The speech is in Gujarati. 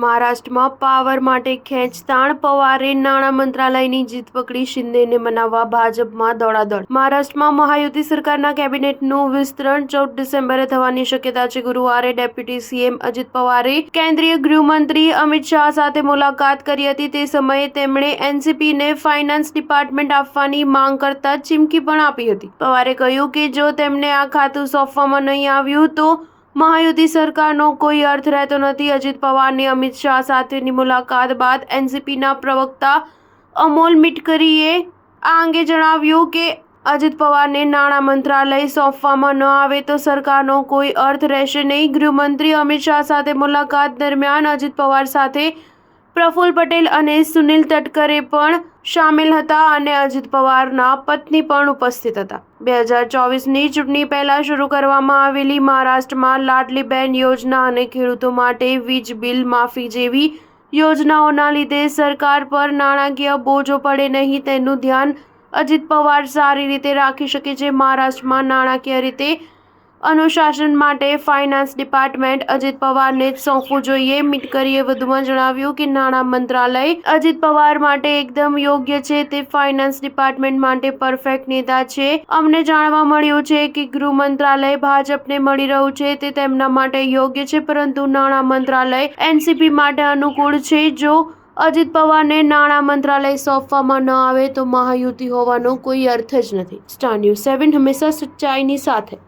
મહારાષ્ટ્રમાં પાવર માટે ખેંચતાણ, પવારે નાણાં મંત્રાલયની જીત પકડી, શિંદેને મનાવવા ભાજપમાં દોડાદોડ. મહારાષ્ટ્રમાં મહાયુતિ સરકારના કેબિનેટનું વિસ્તરણ 14 ડિસેમ્બરે થવાની શક્યતા છે. ગુરુવારે ડેપ્યુટી સીએમ અજિત પવારે કેન્દ્રીય ગૃહમંત્રી અમિત શાહ સાથે મુલાકાત કરી હતી. તે સમયે તેમણે એનસીપીને ફાઇનાન્સ ડિપાર્ટમેન્ટ આપવાની માંગ કરતા ચીમકી પણ આપી હતી. પવારે કહ્યું કે જો તેમને આ ખાતું સોંપવામાં નહીં આવ્યું તો મહાયુતિ સરકારનો કોઈ અર્થ રહેતો નથી. અજિત પવારની અમિત શાહ સાથેની મુલાકાત બાદ એનસીપીના પ્રવક્તા અમોલ મિટકરીએ આ અંગે જણાવ્યું કે અજિત પવારને નાણાં મંત્રાલય સોંપવામાં ન આવે તો સરકારનો કોઈ અર્થ રહેશે નહીં. ગૃહમંત્રી અમિત શાહ સાથે મુલાકાત દરમિયાન અજિત પવાર સાથે પ્રફુલ્લ પટેલ અને સુનિલ તટકરે પણ સામેલ હતા અને અજિત પવારના પત્ની પણ ઉપસ્થિત હતા. 2024ની ચૂંટણી પહેલા શરૂ કરવામાં આવેલી મહારાષ્ટ્રમાં લાડલી બહેન યોજના અને ખેડૂતો માટે વીજ બિલ માફી જેવી યોજનાઓના લીધે સરકાર પર નાણાકીય બોજો પડે નહીં, તેનું ધ્યાન અજિત પવાર સારી રીતે રાખી શકે છે. મહારાષ્ટ્રમાં નાણાકીય રીતે અનુશાસન માટે ફાઇનાન્સ ડિપાર્ટમેન્ટ અજિત પવારને જ સોંપવું જોઈએ. મિટકરીએ વધુમાં જણાવ્યું કે નાણાં મંત્રાલય અજિત પવાર માટે એકદમ યોગ્ય છે. તે ફાઇનાન્સ ડિપાર્ટમેન્ટ માટે પરફેક્ટ નેતા છે. અમને જાણવા મળ્યું છે કે ગૃહ મંત્રાલય ભાજપને મળી રહ્યું છે, તે તેમના માટે યોગ્ય છે, પરંતુ નાણાં મંત્રાલય એનસીપી માટે અનુકૂળ છે. જો અજિત પવારને નાણાં મંત્રાલય સોંપવામાં ન આવે તો મહાયુતિ હોવાનો કોઈ અર્થ જ નથી. સ્ટાર ન્યૂઝ 7 હંમેશા સચ્ચાઈની સાથે.